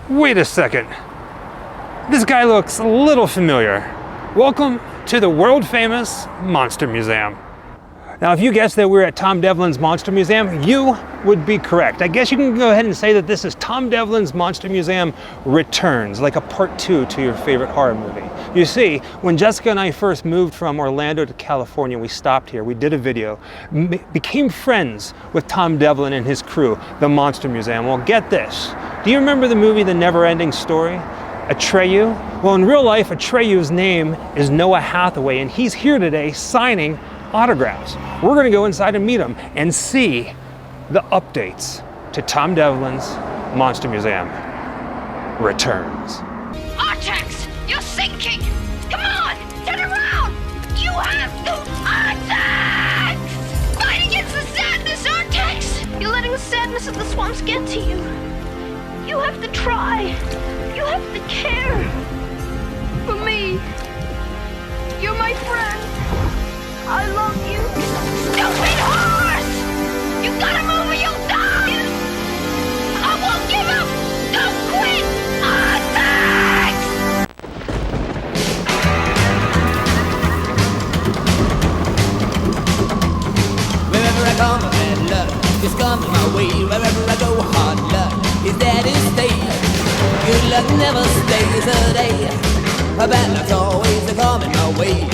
Wait a second. This guy looks a little familiar. Welcome to the world famous Monster Museum. Now, if you guessed that we're at Tome Devlin's Monster Museum, you would be correct. I guess you can go ahead and say that this is Tome Devlin's Monster Museum Returns, like a part 2 to your favorite horror movie. You see, when Jessica and I first moved from Orlando to California, we stopped here, we did a video, became friends with Tome Devlin and his crew, the Monster Museum. Well, get this. Do you remember the movie The NeverEnding Story? Atreyu? Well, in real life, Atreyu's name is Noah Hathaway, and he's here today signing autographs. We're gonna go inside and meet him and see the updates to Tome Devlin's Monster Museum Returns. Artax, you're sinking! Come on, turn around! You have to! Artax! Fight against the sadness, Artax! You're letting the sadness of the swamps get to you. You have to try. You have to care. For me. You're my friend. I love you. Stupid horse! You gotta move or you'll die! I won't give up! Don't quit! Artax! Wherever I come, bad luck is coming my way. Wherever I go, hard luck is there to stay. Good luck never stays a day. Bad luck's always coming my way.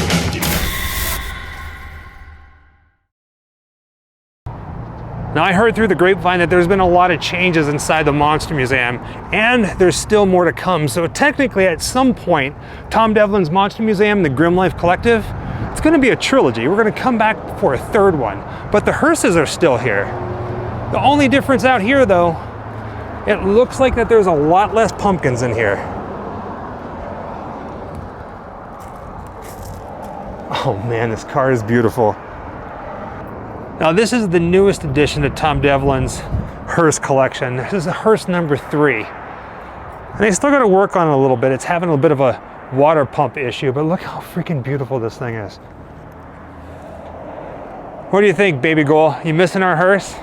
Now, I heard through the grapevine that there's been a lot of changes inside the Monster Museum, and there's still more to come. So technically, at some point, Tome Devlin's Monster Museum, the Grimm Life Collective, it's gonna be a trilogy. We're gonna come back for a third one, but the hearses are still here. The only difference out here, though, it looks like that there's a lot less pumpkins in here. Oh man, this car is beautiful. Now, this is the newest addition to Tome Devlin's hearse collection. This is hearse number 3. And they still got to work on it a little bit. It's having a bit of a water pump issue, but look how freaking beautiful this thing is. What do you think, baby goal? You missing our hearse?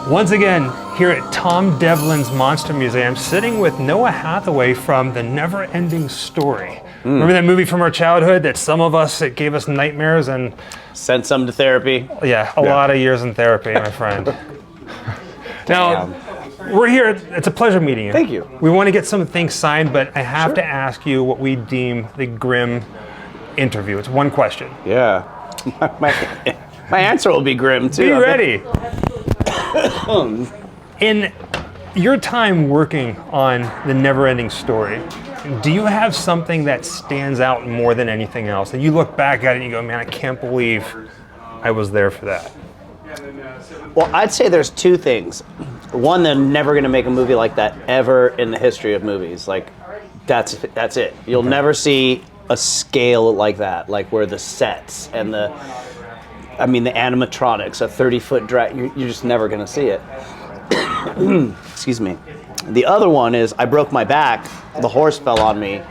Once again, here at Tome Devlin's Monster Museum, sitting with Noah Hathaway from The NeverEnding Story. Remember that movie from our childhood that some of us, it gave us nightmares and... Sent some to therapy. Yeah, a lot of years in therapy, my friend. Now, we're here, it's a pleasure meeting you. Thank you. We want to get some things signed, but I have to ask you what we deem the Grimm interview. It's one question. Yeah. My answer will be grim, too. Be ready. In your time working on The NeverEnding Story, do you have something that stands out more than anything else? That you look back at it and you go, man, I can't believe I was there for that. Well, I'd say there's two things. One, they're never going to make a movie like that ever in the history of movies. Like, that's it. You'll never see a scale like that, like where the sets and the animatronics, a 30-foot drag, you're just never going to see it. Excuse me. The other one is I broke my back. The horse fell on me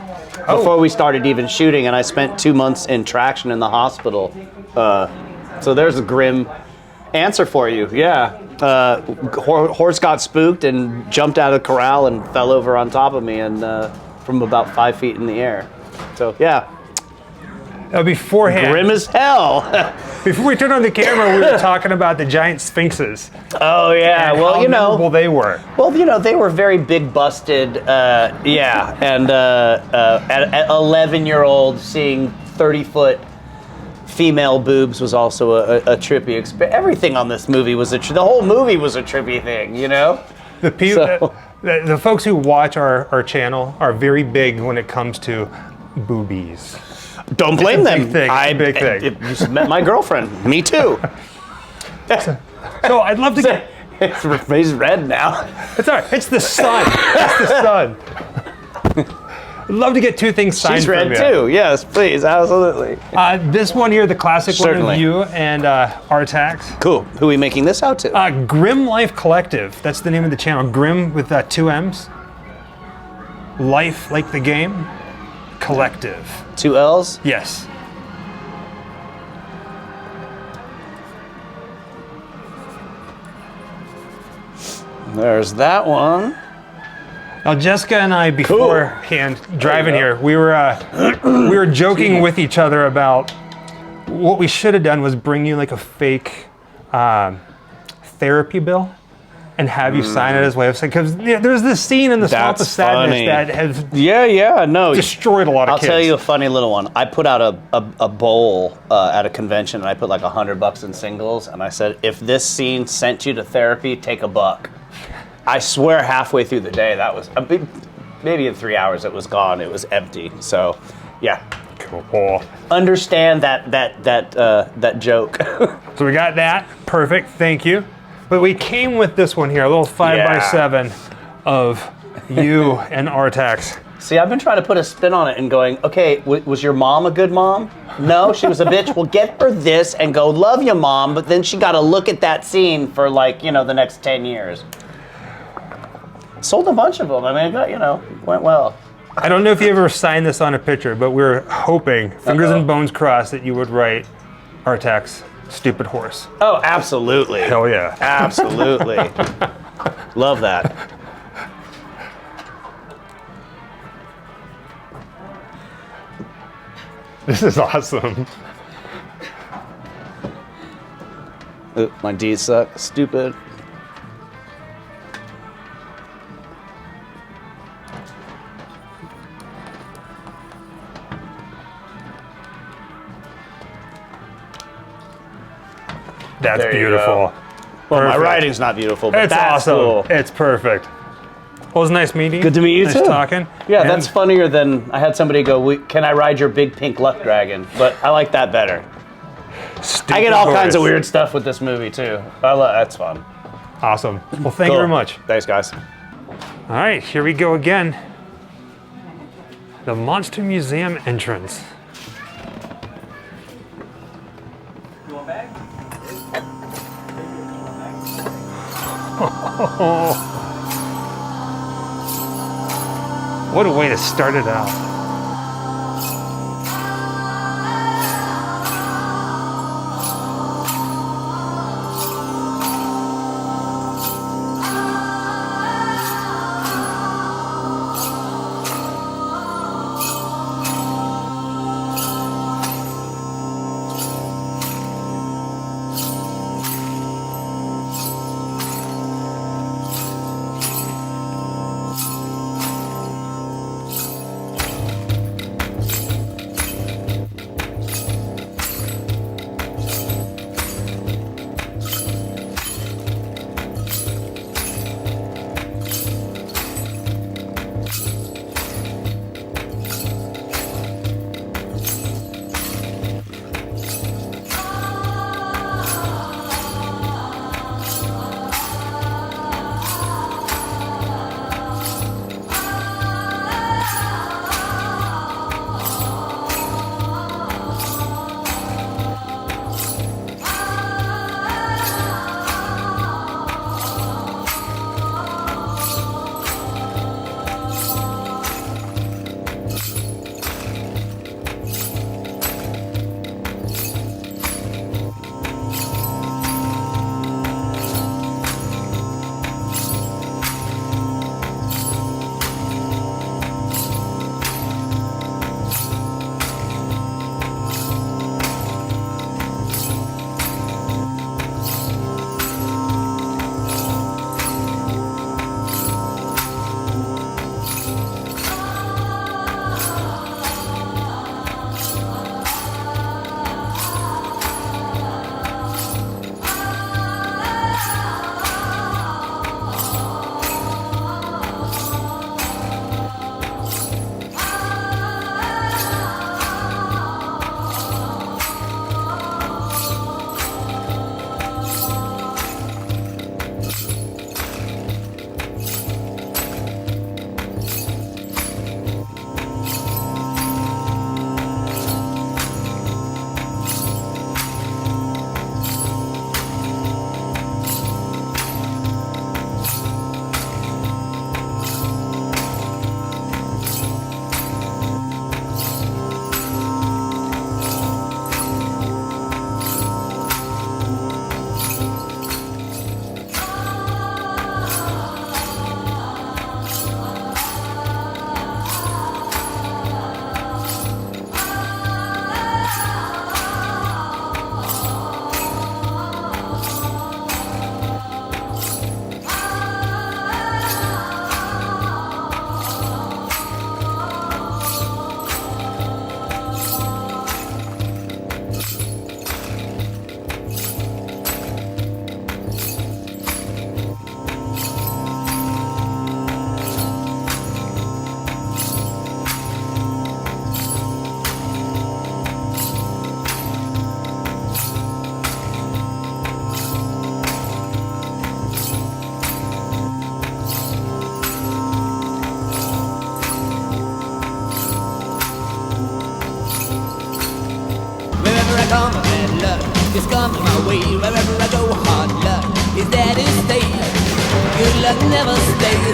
before we started even shooting, and I spent 2 months in traction in the hospital. So there's a grim answer for you. Yeah. Horse got spooked and jumped out of the corral and fell over on top of me and from about 5 feet in the air. So, yeah. Beforehand. Grim as hell. Before we turned on the camera, we were talking about the giant sphinxes. Oh, yeah. And well, how memorable they were. Well, they were very big busted, yeah. And at 11-year-old, seeing 30-foot female boobs was also a trippy experience. Everything on this movie was the whole movie was a trippy thing, you know? The folks who watch our channel are very big when it comes to boobies. Don't blame them. Big thing. Big thing. You just met my girlfriend. Me too. So I'd love to get. He's red now. It's all right. It's the sun. It's the sun. I'd love to get two things signed She's from red you. too. Yes, please, absolutely. This one here, the classic one Certainly. of you and Artax. Cool. Who are we making this out to? Grimm Life Collective. That's the name of the channel. Grimm with 2 M's. Life like the game. Collective. 2 L's? Yes. There's that one. Now Jessica and I beforehand driving here, we were joking with each other about what we should have done was bring you like a fake therapy bill and have you sign it as way of saying, because there's this scene in the Swamp of That's Sadness funny. that has No. destroyed a lot of I'll kids. tell you a funny little one. I put out a bowl at a convention, and I put like $100 in singles, and I said, if this scene sent you to therapy, take $1. I swear halfway through the day, that was, maybe in 3 hours it was gone. It was empty. So, yeah. Cool. Understand that joke. So we got that. Perfect. Thank you. But we came with this one here, a little 5x7 of you and Artax. See, I've been trying to put a spin on it and going, okay, was your mom a good mom? No, she was a bitch. Well, get her this and go, love you, mom. But then she got to look at that scene for like, the next 10 years. Sold a bunch of them. I mean, it went well. I don't know if you ever signed this on a picture, but we're hoping, fingers and bones crossed, that you would write Artax, stupid horse. Oh, absolutely. Hell yeah. Absolutely. Love that. This is awesome. My D's suck. Stupid. That's There you beautiful. go. Well, my Perfect. writing's not beautiful, but It's that's awesome. cool. It's perfect. Well, it was nice meeting you. Good to meet you nice too. talking. Yeah, And that's funnier than I had somebody go, can I ride your big pink luck dragon? But I like that better. stupid I get all kinds of horse. weird stuff with this movie too. That's fun. Awesome. Well, thank you Cool. very much. Thanks, guys. All right, here we go again. The Monster Museum entrance. What a way to start it out.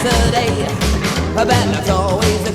a day. Bad luck's always the